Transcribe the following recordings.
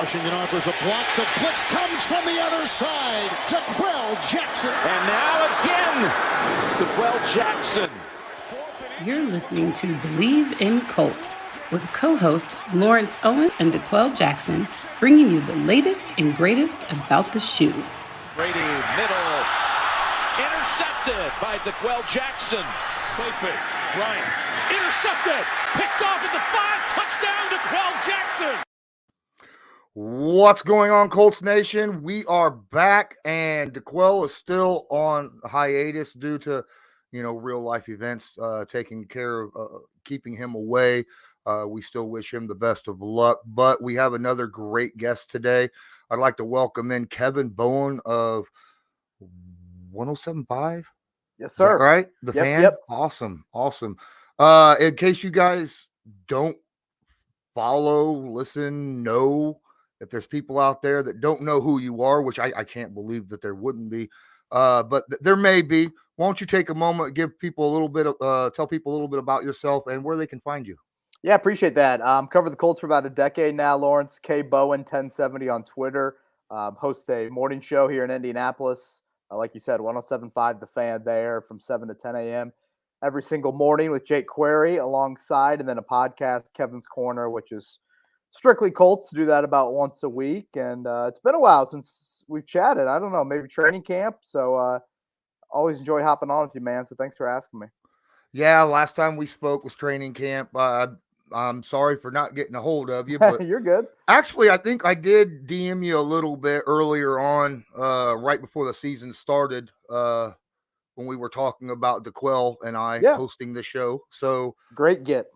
Washington offers a block. The blitz comes from the other side. D'Qwell Jackson. And now again, D'Qwell Jackson. You're listening to Bleav in Colts with co-hosts Lawrence Owen and D'Qwell Jackson, bringing you the latest and greatest about the shoe. Brady, middle, intercepted by D'Qwell Jackson. Play fake, Ryan, intercepted, picked off at the 5, touchdown D'Qwell Jackson. What's going on, Colts Nation? We are back, and D'Qwell is still on hiatus due to, real life events taking care of keeping him away. We still wish him the best of luck, but we have another great guest today. I'd like to welcome in Kevin Bowen of 107.5. Yes, sir. Right? The Fan? Yep. Awesome. In case you guys don't follow, listen, know, if there's people out there that don't know who you are, which I can't believe that there wouldn't be, but there may be. Why don't you take a moment, give people a little bit of, tell people a little bit about yourself and where they can find you. Yeah, appreciate that. Covered the Colts for about a decade now. Lawrence K. Bowen, 1070 on Twitter. Host a morning show here in Indianapolis. Like you said, 107.5 The Fan there from 7 to 10 a.m. every single morning with Jake Query alongside, and then a podcast, Kevin's Corner, which is strictly Colts. Do that about once a week. And it's been a while since we've chatted. I don't know, maybe training camp. So always enjoy hopping on with you, man. So thanks for asking me. Yeah, last time we spoke was training camp. I'm sorry for not getting a hold of you, but You're good. Actually, I think I did DM you a little bit earlier on, right before the season started, when we were talking about D'Qwell and I hosting the show. So great get.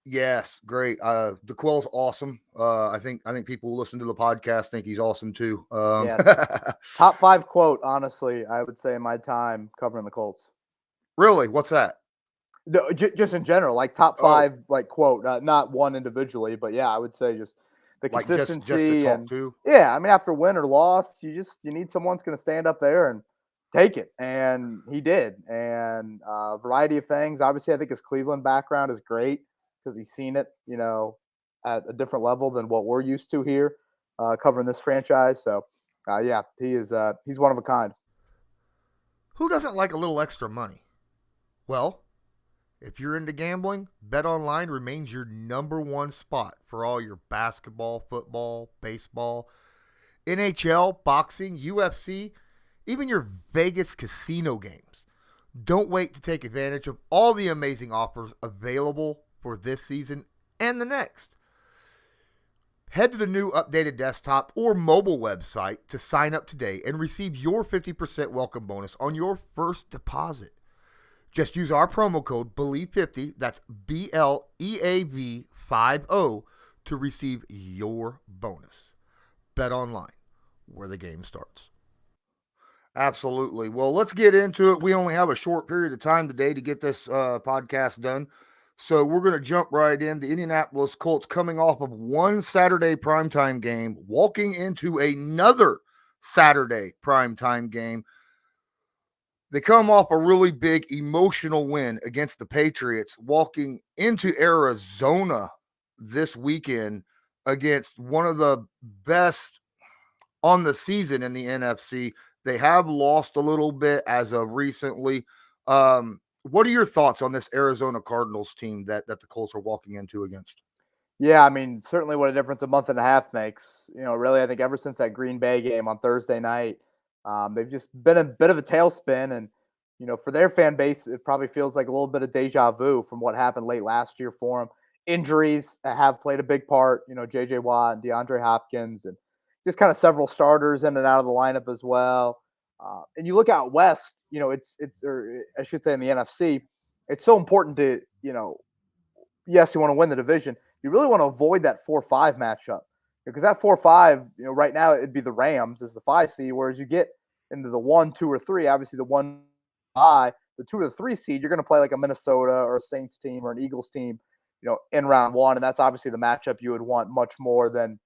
Yes, great. D'Qwell's awesome. I think people who listen to the podcast think he's awesome too. Top 5 quote, honestly, I would say in my time covering the Colts. Really? What's that? No, just in general, like top 5, like quote, not one individually, but yeah, I would say just the consistency just to talk and to. Yeah, I mean, after win or loss, you need someone who's going to stand up there and take it, and he did, and a variety of things. Obviously, I think his Cleveland background is great because he's seen it, at a different level than what we're used to here, covering this franchise. So, yeah, he's one of a kind. Who doesn't like a little extra money? Well, if you're into gambling, BetOnline remains your number one spot for all your basketball, football, baseball, NHL, boxing, UFC, even your Vegas casino games. Don't wait to take advantage of all the amazing offers available for this season and the next. Head to the new updated desktop or mobile website to sign up today and receive your 50% welcome bonus on your first deposit. Just use our promo code Bleav50, that's BLEAV50, to receive your bonus. Bet online, where the game starts. Absolutely. Well, let's get into it. We only have a short period of time today to get this podcast done. So we're going to jump right in. The Indianapolis Colts coming off of one Saturday primetime game, walking into another Saturday primetime game. They come off a really big emotional win against the Patriots, walking into Arizona this weekend against one of the best on the season in the NFC. They have lost a little bit as of recently. What are your thoughts on this Arizona Cardinals team that the Colts are walking into against? Yeah, I mean, certainly what a difference a month and a half makes. Really, I think ever since that Green Bay game on Thursday night, they've just been a bit of a tailspin. And, for their fan base, it probably feels like a little bit of deja vu from what happened late last year for them. Injuries have played a big part, J.J. Watt and DeAndre Hopkins, and just kind of several starters in and out of the lineup as well. And you look out west, or I should say in the NFC, it's so important to, yes, you want to win the division. You really want to avoid that 4-5 matchup because that 4-5, right now it'd be the Rams as the 5 seed, whereas you get into the 1, 2, or 3, obviously the 1, the 2 or the 3 seed, you're going to play like a Minnesota or a Saints team or an Eagles team, in round 1. And that's obviously the matchup you would want much more than,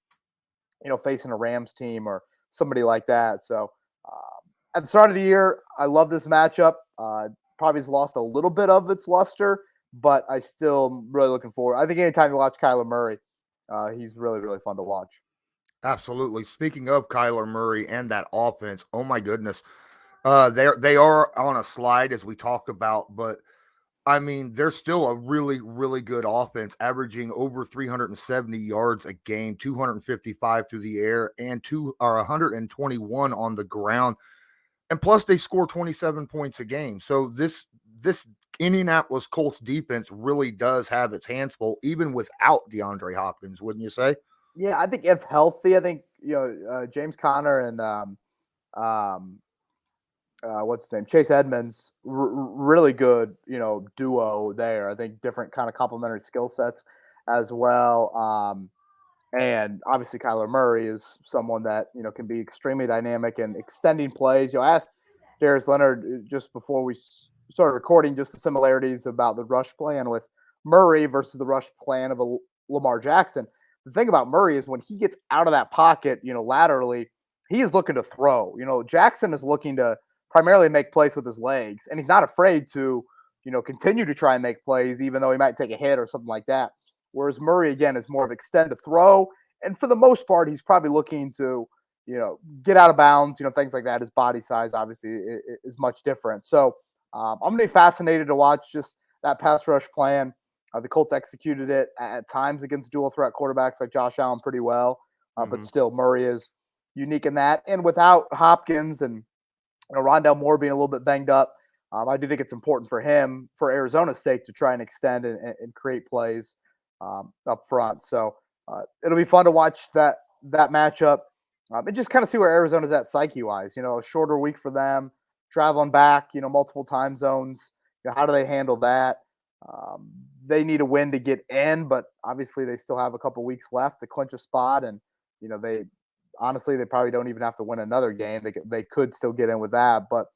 facing a Rams team or somebody like that. So at the start of the year, I love this matchup. Probably has lost a little bit of its luster, but I still am really looking forward. I think anytime you watch Kyler Murray, he's really, really fun to watch. Absolutely. Speaking of Kyler Murray and that offense, oh my goodness. They are on a slide as we talked about, but I mean, they're still a really, really good offense, averaging over 370 yards a game, 255 through the air, and 121 on the ground. And plus, they score 27 points a game. So this Indianapolis Colts defense really does have its hands full, even without DeAndre Hopkins, wouldn't you say? Yeah, I think if healthy, I think James Conner and um, what's his name, Chase Edmonds, really good duo there. I think different kind of complementary skill sets as well. And obviously, Kyler Murray is someone that can be extremely dynamic and extending plays. I asked Darius Leonard just before we started recording just the similarities about the rush plan with Murray versus the rush plan of a Lamar Jackson. The thing about Murray is when he gets out of that pocket, laterally, he is looking to throw. Jackson is looking to primarily make plays with his legs, and he's not afraid to, continue to try and make plays, even though he might take a hit or something like that. Whereas Murray, again, is more of extend to throw. And for the most part, he's probably looking to, get out of bounds, things like that. His body size, obviously, is much different. So I'm going to be fascinated to watch just that pass rush plan. The Colts executed it at times against dual threat quarterbacks like Josh Allen pretty well. But still, Murray is unique in that. And without Hopkins and Rondale Moore being a little bit banged up, I do think it's important for him, for Arizona's sake, to try and extend and create plays up front. So it'll be fun to watch that matchup and just kind of see where Arizona's at psyche-wise. A shorter week for them, traveling back, multiple time zones. How do they handle that? They need a win to get in, but obviously they still have a couple weeks left to clinch a spot. And, they probably don't even have to win another game. They could still get in with that. But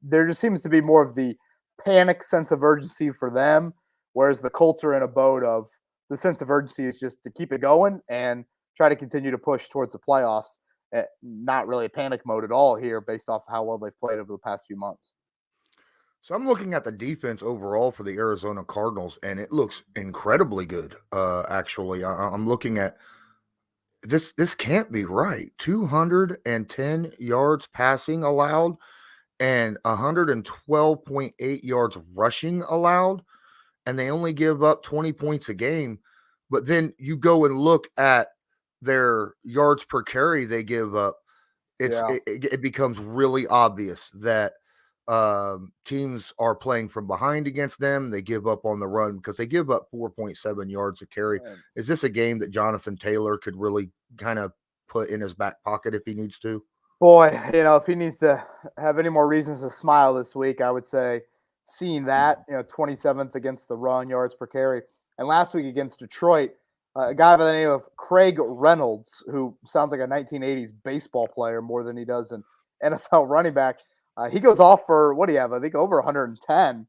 there just seems to be more of the panic sense of urgency for them, whereas the Colts are in a boat of the sense of urgency is just to keep it going and try to continue to push towards the playoffs. Not really a panic mode at all here based off how well they've played over the past few months. So I'm looking at the defense overall for the Arizona Cardinals, and it looks incredibly good. Actually, I'm looking at this. This can't be right. 210 yards passing allowed, and 112.8 yards rushing allowed, and they only give up 20 points a game. But then you go and look at their yards per carry they give up. It becomes really obvious that teams are playing from behind against them. They give up on the run because they give up 4.7 yards a carry. Right. Is this a game that Jonathan Taylor could really kind of put in his back pocket if he needs to? Boy, if he needs to have any more reasons to smile this week, I would say seeing that, 27th against the run yards per carry. And last week against Detroit, a guy by the name of Craig Reynolds, who sounds like a 1980s baseball player more than he does an NFL running back. He goes off for, what do you have? I think over 110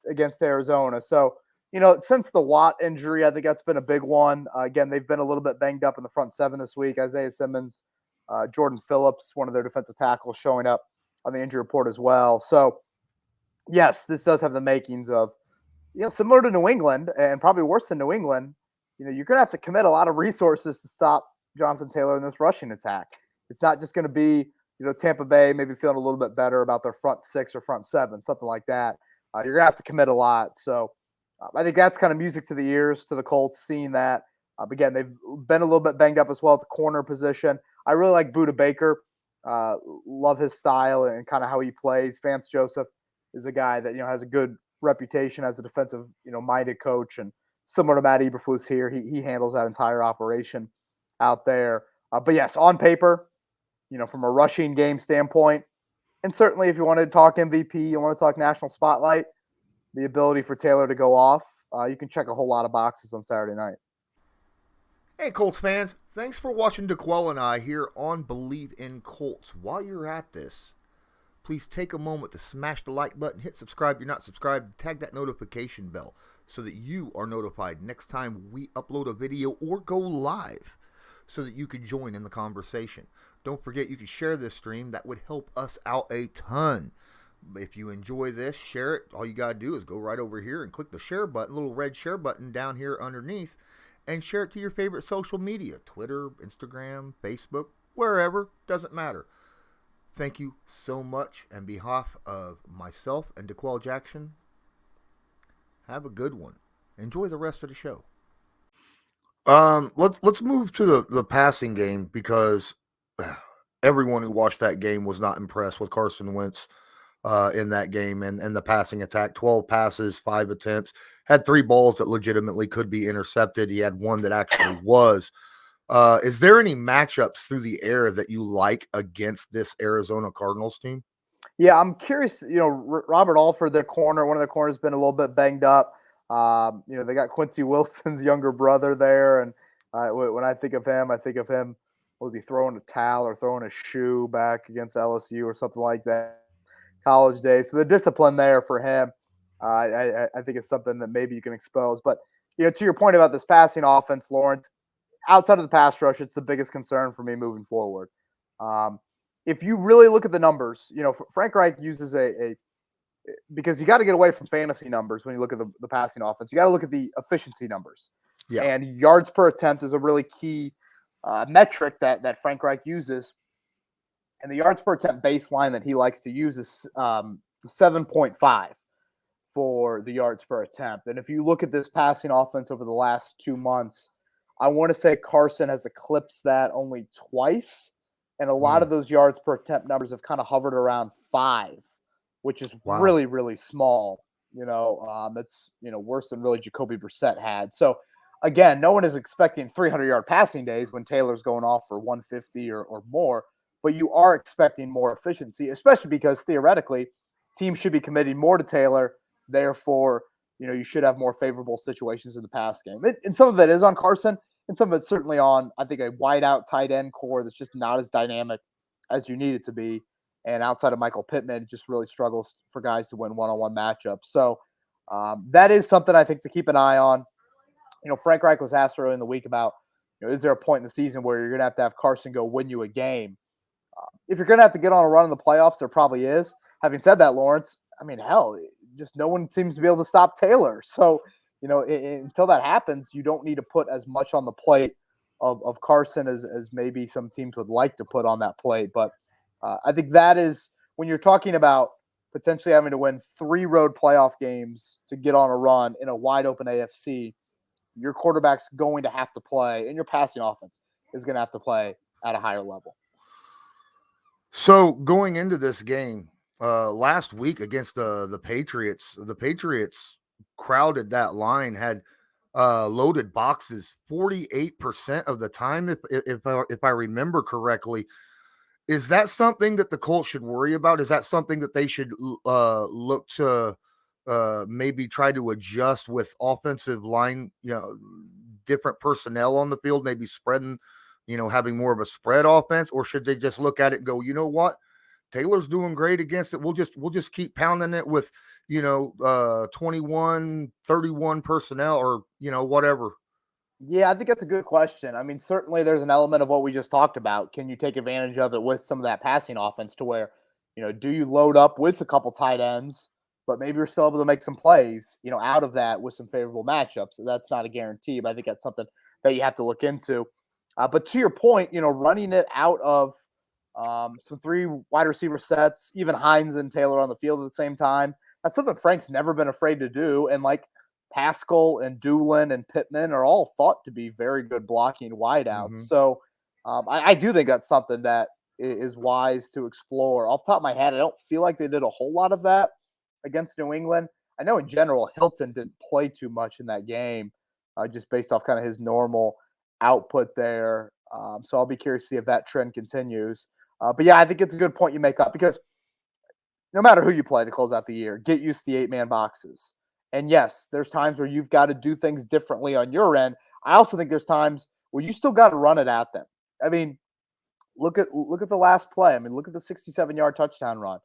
against Arizona. So, since the Watt injury, I think that's been a big one. Again, they've been a little bit banged up in the front seven this week. Isaiah Simmons, Jordan Phillips, one of their defensive tackles, showing up on the injury report as well. So, yes, this does have the makings of, similar to New England and probably worse than New England. You're going to have to commit a lot of resources to stop Jonathan Taylor in this rushing attack. It's not just going to be, Tampa Bay maybe feeling a little bit better about their front six or front seven, something like that. You're going to have to commit a lot. So I think that's kind of music to the ears to the Colts, seeing that. Again, they've been a little bit banged up as well at the corner position. I really like Budda Baker. Love his style and kind of how he plays. Vance Joseph is a guy that, has a good reputation as a defensive, minded coach, and similar to Matt Eberflus here, he handles that entire operation out there. But yes, on paper, from a rushing game standpoint, and certainly if you want to talk MVP, you want to talk national spotlight, the ability for Taylor to go off, you can check a whole lot of boxes on Saturday night. Hey, Colts fans, thanks for watching DeQuell and I here on Bleav in Colts. While you're at this, please take a moment to smash the like button, hit subscribe if you're not subscribed, tag that notification bell so that you are notified next time we upload a video or go live so that you can join in the conversation. Don't forget you can share this stream. That would help us out a ton. If you enjoy this, share it. All you got to do is go right over here and click the share button, little red share button down here underneath, and share it to your favorite social media, Twitter, Instagram, Facebook, wherever, doesn't matter. Thank you so much. On behalf of myself and DeQuell Jackson, have a good one. Enjoy the rest of the show. Let's move to the passing game, because everyone who watched that game was not impressed with Carson Wentz in that game and the passing attack. 12 passes, 5 attempts, had 3 balls that legitimately could be intercepted. He had one that actually was. Is there any matchups through the air that you like against this Arizona Cardinals team? Yeah, I'm curious. Robert Alford, one of their corners, been a little bit banged up. They got Quincy Wilson's younger brother there, and when I think of him, was he throwing a towel or throwing a shoe back against LSU or something like that? College days. So the discipline there for him, I think it's something that maybe you can expose. But to your point about this passing offense, Lawrence, outside of the pass rush, it's the biggest concern for me moving forward. If you really look at the numbers, Frank Reich uses because you got to get away from fantasy numbers when you look at the passing offense. You got to look at the efficiency numbers. Yeah. And yards per attempt is a really key metric that Frank Reich uses. And the yards per attempt baseline that he likes to use is 7.5 for the yards per attempt. And if you look at this passing offense over the last 2 months, I want to say Carson has eclipsed that only twice. And a lot of those yards per attempt numbers have kind of hovered around 5, which is really, really small. That's worse than really Jacoby Brissett had. So again, no one is expecting 300-yard passing days when Taylor's going off for 150 or more, but you are expecting more efficiency, especially because theoretically teams should be committing more to Taylor. Therefore, you should have more favorable situations in the pass game. And some of it is on Carson, and some of it's certainly on, I think, a wide-out tight end core that's just not as dynamic as you need it to be. And outside of Michael Pittman, it just really struggles for guys to win one-on-one matchups. So that is something I think to keep an eye on. Frank Reich was asked earlier in the week about, is there a point in the season where you're going to have Carson go win you a game? If you're going to have to get on a run in the playoffs, there probably is. Having said that, Lawrence, hell, just no one seems to be able to stop Taylor. So, until that happens, you don't need to put as much on the plate of Carson as maybe some teams would like to put on that plate. But I think that is when you're talking about potentially having to win 3 road playoff games to get on a run in a wide open AFC, your quarterback's going to have to play, and your passing offense is going to have to play at a higher level. So going into this game last week against the Patriots crowded that line, had loaded boxes 48% of the time, if I remember correctly. Is that something that the Colts should worry about? Is that something that they should look to maybe try to adjust with offensive line, different personnel on the field, maybe spreading, having more of a spread offense? Or should they just look at it and go, you know what, Taylor's doing great against it. We'll just keep pounding it with, 21, 31 personnel, or, whatever. Yeah, I think that's a good question. Certainly there's an element of what we just talked about. Can you take advantage of it with some of that passing offense to where, do you load up with a couple tight ends, but maybe you're still able to make some plays, out of that with some favorable matchups? That's not a guarantee, but I think that's something that you have to look into. But to your point, running it out of some 3 wide receiver sets, even Hines and Taylor on the field at the same time, that's something Frank's never been afraid to do. And Pascal and Doolin and Pittman are all thought to be very good blocking wideouts. So I do think that's something that is wise to explore. Off the top of my head, I don't feel like they did a whole lot of that against New England. I know in general, Hilton didn't play too much in that game, just based off kind of his normal output there. So I'll be curious to see if that trend continues. But yeah, I think it's a good point you make up, because no matter who you play to close out the year, get used to the 8-man boxes. And yes, there's times where you've got to do things differently on your end. I also think there's times where you still got to run it at them. Look at the last play. Look at the 67-yard touchdown run.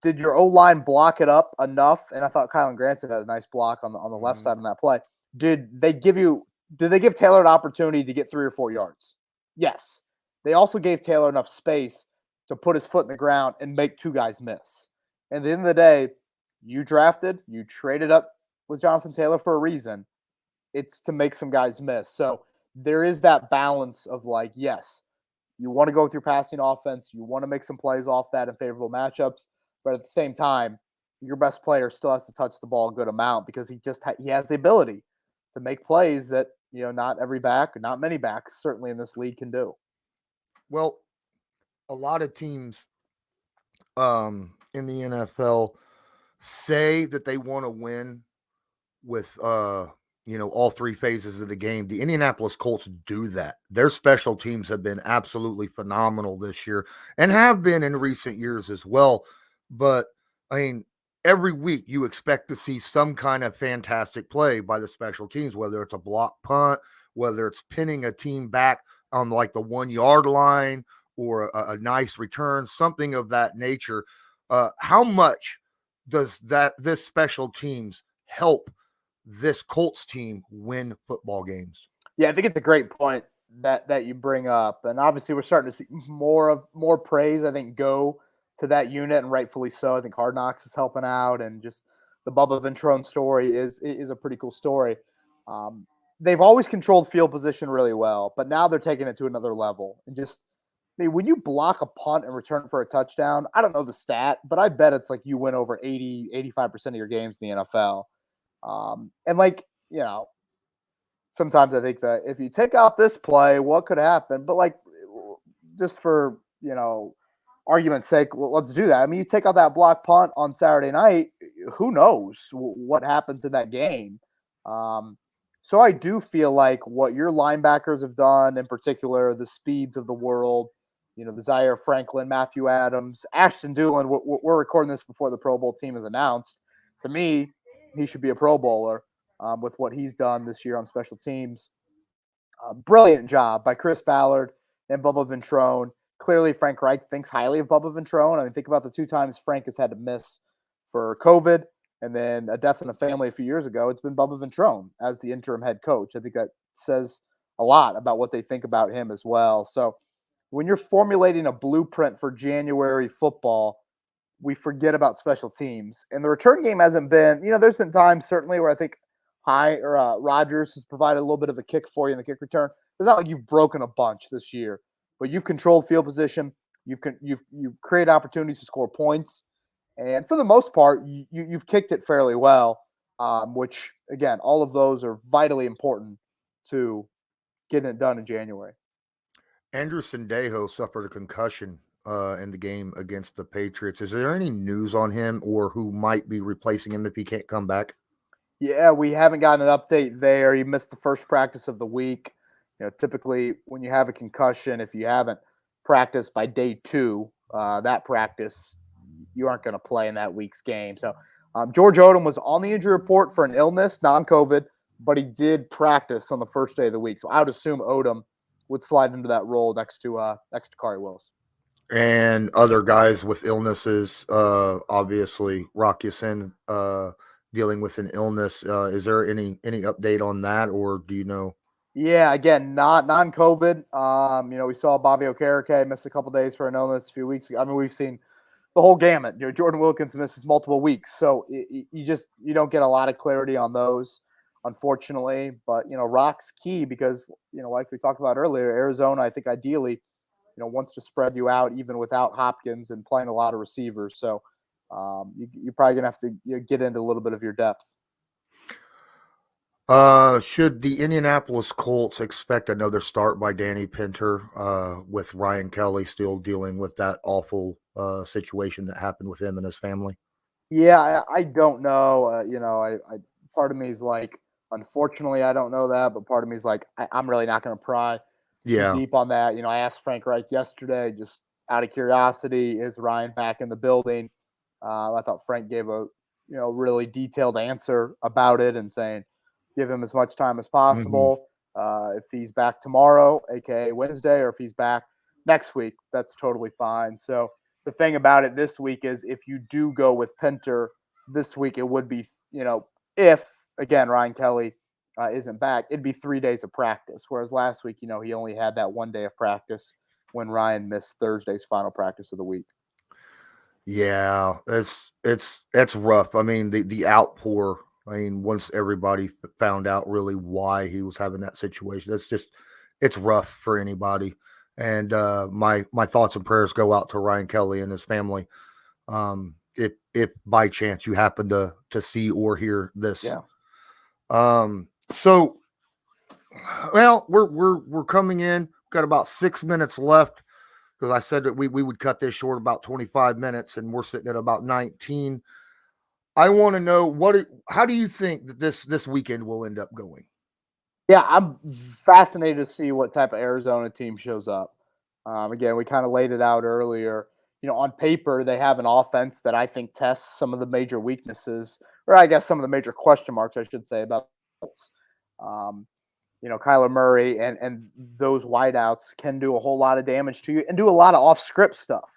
Did your O-line block it up enough? And I thought Kylan Granson had a nice block on the left side on that play. Did they give Taylor an opportunity to get 3 or 4 yards? Yes. They also gave Taylor enough space to put his foot in the ground and make 2 guys miss. And at the end of the day, you traded up with Jonathan Taylor for a reason. it's to make some guys miss. So there is that balance of like, yes, you want to go with your passing offense, you want to make some plays off that in favorable matchups, but at the same time, your best player still has to touch the ball a good amount because he has the ability to make plays that not every back, not many backs, certainly in this league, can do. Well, a lot of teams in the NFL say that they want to win with all three phases of the game. The Indianapolis Colts do that. Their special teams have been absolutely phenomenal this year and have been in recent years as well. But I mean, every week you expect to see some kind of fantastic play by the special teams, whether it's a block punt, whether it's pinning a team back on like the 1 yard line or a nice return, something of that nature. How much does this special teams help this Colts team win football games? Yeah, I think it's a great point that you bring up, and obviously we're starting to see more praise, I think, go to that unit, and rightfully so. I think Hard Knocks is helping out, and just the Bubba Ventrone story is a pretty cool story. They've always controlled field position really well, but now they're taking it to another level. And just, I mean, when you block a punt and return for a touchdown, I don't know the stat, but I bet it's like you win over 85% of your games in the NFL. And like, sometimes I think that if you take out this play, what could happen? But like, just for, argument's sake, let's do that. I mean, you take out that block punt on Saturday night, who knows what happens in that game? So I do feel like what your linebackers have done, in particular, the Speeds of the world, the Zaire Franklin, Matthew Adams, Ashton Doolin, we're recording this before the Pro Bowl team is announced. To me, he should be a Pro Bowler with what he's done this year on special teams. Brilliant job by Chris Ballard and Bubba Ventrone. Clearly, Frank Reich thinks highly of Bubba Ventrone. I mean, think about the 2 times Frank has had to miss for COVID and then a death in the family a few years ago. It's been Bubba Ventrone as the interim head coach. I think that says a lot about what they think about him as well. So when you're formulating a blueprint for January football, we forget about special teams. And the return game hasn't been, there's been times certainly where I think Rodgers has provided a little bit of a kick for you in the kick return. It's not like you've broken a bunch this year, but you've controlled field position. You've created opportunities to score points. And for the most part, you've kicked it fairly well, which, again, all of those are vitally important to getting it done in January. Andrew Sendejo suffered a concussion in the game against the Patriots. Is there any news on him or who might be replacing him if he can't come back? Yeah, we haven't gotten an update there. He missed the first practice of the week. Typically when you have a concussion, if you haven't practiced by day 2, that practice, you aren't going to play in that week's game. So George Odom was on the injury report for an illness, non-COVID, but he did practice on the first day of the week. So I would assume Odom would slide into that role next to Kari Willis. And other guys with illnesses, obviously Rock Ya-Sin dealing with an illness. Is there any update on that, or do you know? Yeah, again, not non-COVID. We saw Bobby Okereke miss a couple days for an illness a few weeks ago. I mean, we've seen the whole gamut. Jordan Wilkins misses multiple weeks, so you don't get a lot of clarity on those, unfortunately. But Rock's key because like we talked about earlier, Arizona, I think ideally, wants to spread you out even without Hopkins and playing a lot of receivers. So you're probably gonna have to get into a little bit of your depth. Should the Indianapolis Colts expect another start by Danny Pinter with Ryan Kelly still dealing with that awful situation that happened with him and his family? Yeah, I don't know. I part of me is like, unfortunately, I don't know that, but part of me is like, I'm really not going to pry too deep on that. I asked Frank Reich yesterday, just out of curiosity, is Ryan back in the building? I thought Frank gave a really detailed answer about it and saying, give him as much time as possible. If he's back tomorrow, aka Wednesday, or if he's back next week, that's totally fine. So the thing about it this week is if you do go with Pinter this week, it would be, if, again, Ryan Kelly isn't back, it'd be 3 days of practice. Whereas last week, he only had that 1 day of practice when Ryan missed Thursday's final practice of the week. Yeah, it's rough. I mean, the outpour I mean, once everybody found out really why he was having that situation, it's rough for anybody. And my thoughts and prayers go out to Ryan Kelly and his family. If by chance you happen to see or hear this. Yeah. So, well, we're coming in. We've got about 6 minutes left, because I said that we would cut this short about 25 minutes, and we're sitting at about 19. I want to know how do you think that this weekend will end up going? Yeah, I'm fascinated to see what type of Arizona team shows up. Again, we kind of laid it out earlier. On paper, they have an offense that I think tests some of the major weaknesses, or I guess some of the major question marks, I should say, about Kyler Murray and those wideouts can do a whole lot of damage to you and do a lot of off-script stuff,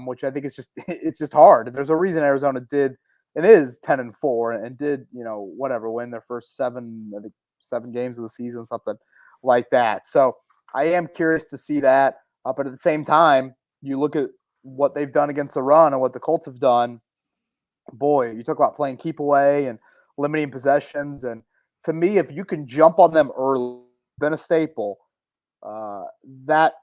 which I think is it's just hard. There's a reason Arizona did and is 10-4 and did win their first seven games of the season, something like that. So I am curious to see that. But at the same time, you look at what they've done against the run and what the Colts have done. Boy, you talk about playing keep away and limiting possessions. And to me, if you can jump on them early, been a staple, that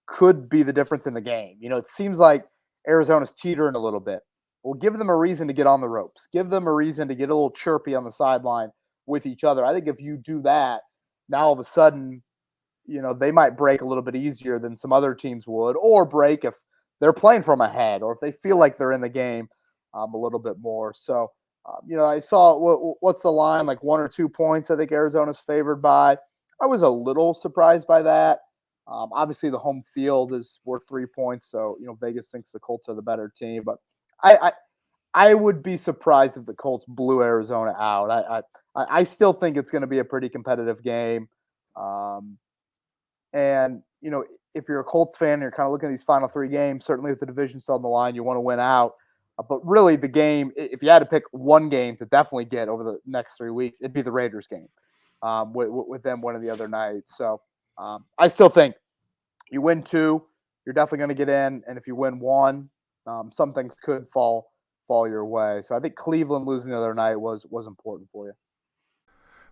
could be the difference in the game. It seems like Arizona's teetering a little bit. Well, give them a reason to get on the ropes. Give them a reason to get a little chirpy on the sideline with each other. I think if you do that, now all of a sudden, they might break a little bit easier than some other teams would, or break if they're playing from ahead or if they feel like they're in the game a little bit more. So, I saw what's the line, like 1 or 2 points I think Arizona's favored by. I was a little surprised by that. Obviously, the home field is worth 3 points, so Vegas thinks the Colts are the better team. But I would be surprised if the Colts blew Arizona out. I still think it's going to be a pretty competitive game. And if you're a Colts fan, you're kind of looking at these final 3 games. Certainly, with the division still on the line, you want to win out. But really, the game, if you had to pick one game to definitely get over the next 3 weeks, it'd be the Raiders game, with them winning the other night. So I still think you win 2, you're definitely going to get in, and if you win 1, some things could fall your way. So I think Cleveland losing the other night was important for you.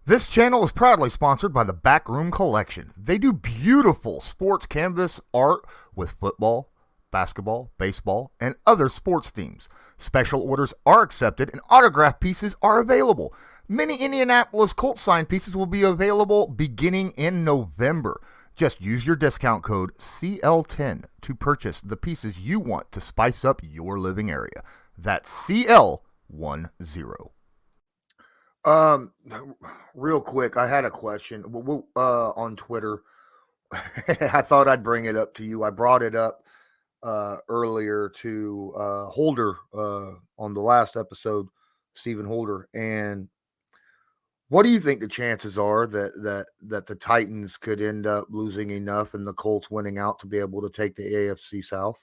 This channel is proudly sponsored by the Backroom Collection. They do beautiful sports canvas art with football, basketball, baseball, and other sports themes. Special orders are accepted and autograph pieces are available. Many Indianapolis Colts signed pieces will be available beginning in November. Just use your discount code CL10 to purchase the pieces you want to spice up your living area. That's CL10. Real quick, I had a question on Twitter. I thought I'd bring it up to you. I brought it up earlier to Holder on the last episode, Stephen Holder. And what do you think the chances are that the Titans could end up losing enough and the Colts winning out to be able to take the AFC South?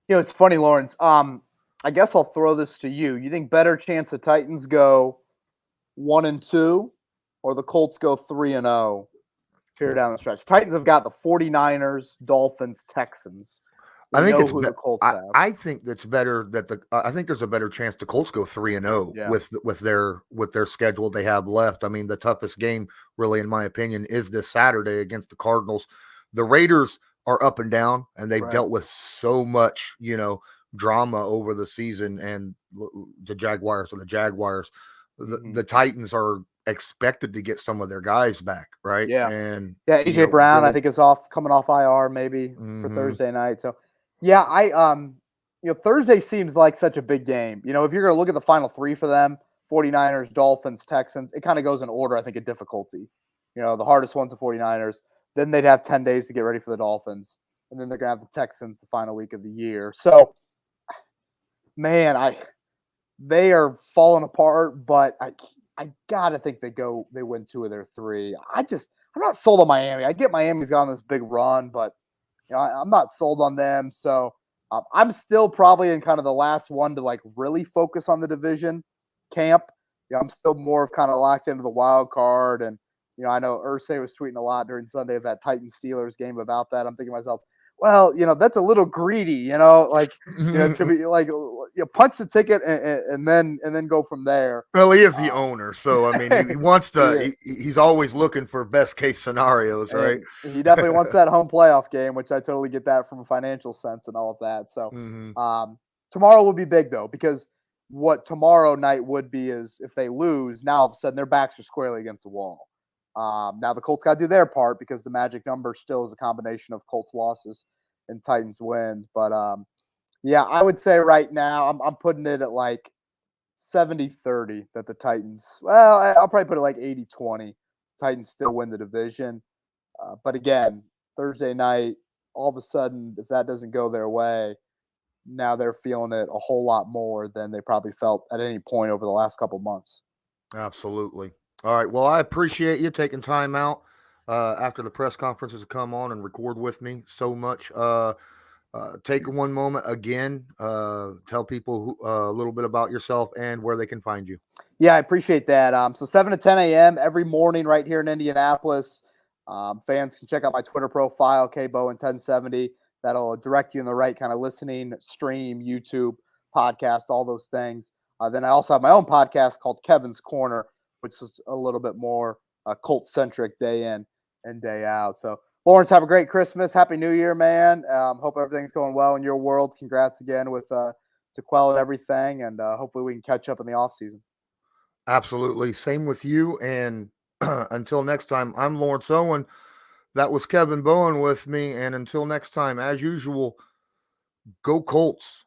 It's funny, Lawrence. I guess I'll throw this to you. You think better chance the Titans go 1-2 or the Colts go 3-0 here down the stretch? Titans have got the 49ers, Dolphins, Texans. I think it's the Colts have. I think that's better that I think there's a better chance the Colts go 3-0 with their schedule they have left. I mean, the toughest game, really, in my opinion, is this Saturday against the Cardinals. The Raiders are up and down, and they've dealt with so much, drama over the season, and the Jaguars are the Jaguars. The Titans are expected to get some of their guys back, right? Yeah. And AJ Brown, really, I think, is coming off IR maybe for Thursday night. So yeah, Thursday seems like such a big game. If you're going to look at the final 3 for them, 49ers, Dolphins, Texans, it kind of goes in order, I think, of difficulty. The hardest one's the 49ers. Then they'd have 10 days to get ready for the Dolphins. And then they're going to have the Texans the final week of the year. So, man, they are falling apart, but I got to think they win 2 of their 3. I'm not sold on Miami. I get Miami's gone on this big run, but I'm not sold on them. So I'm still probably in kind of the last one to really focus on the division camp. I'm still more of kind of locked into the wild card. And, I know Irsay was tweeting a lot during Sunday of that Titans-Steelers game about that. I'm thinking to myself, Well, that's a little greedy, to be like, punch the ticket and then go from there. Well, he is the owner, so I mean, he wants to. He's always looking for best case scenarios, right? And he definitely wants that home playoff game, which I totally get that from a financial sense and all of that. So, tomorrow will be big though, because what tomorrow night would be is if they lose, now all of a sudden their backs are squarely against the wall. Now the Colts got to do their part because the magic number still is a combination of Colts losses and Titans wins. But yeah, I would say right now I'm putting it at like 70-30 that the Titans, well, I'll probably put it like 80-20. Titans still win the division. But again, Thursday night, all of a sudden, if that doesn't go their way, now they're feeling it a whole lot more than they probably felt at any point over the last couple months. Absolutely. All right. Well, I appreciate you taking time out after the press conferences to come on and record with me so much. Take one moment again, tell people a little bit about yourself and where they can find you. Yeah, I appreciate that. So 7 to 10 a.m. every morning right here in Indianapolis. Fans can check out my Twitter profile, Bowen 1070. That'll direct you in the right kind of listening, stream, YouTube, podcast, all those things. Then I also have my own podcast called Kevin's Corner, which is a little bit more Colts-centric day in and day out. So, Lawrence, have a great Christmas. Happy New Year, man. Hope everything's going well in your world. Congrats again with Dequell and everything, and hopefully we can catch up in the offseason. Absolutely. Same with you. And until next time, I'm Lawrence Owen. That was Kevin Bowen with me. And until next time, as usual, go Colts.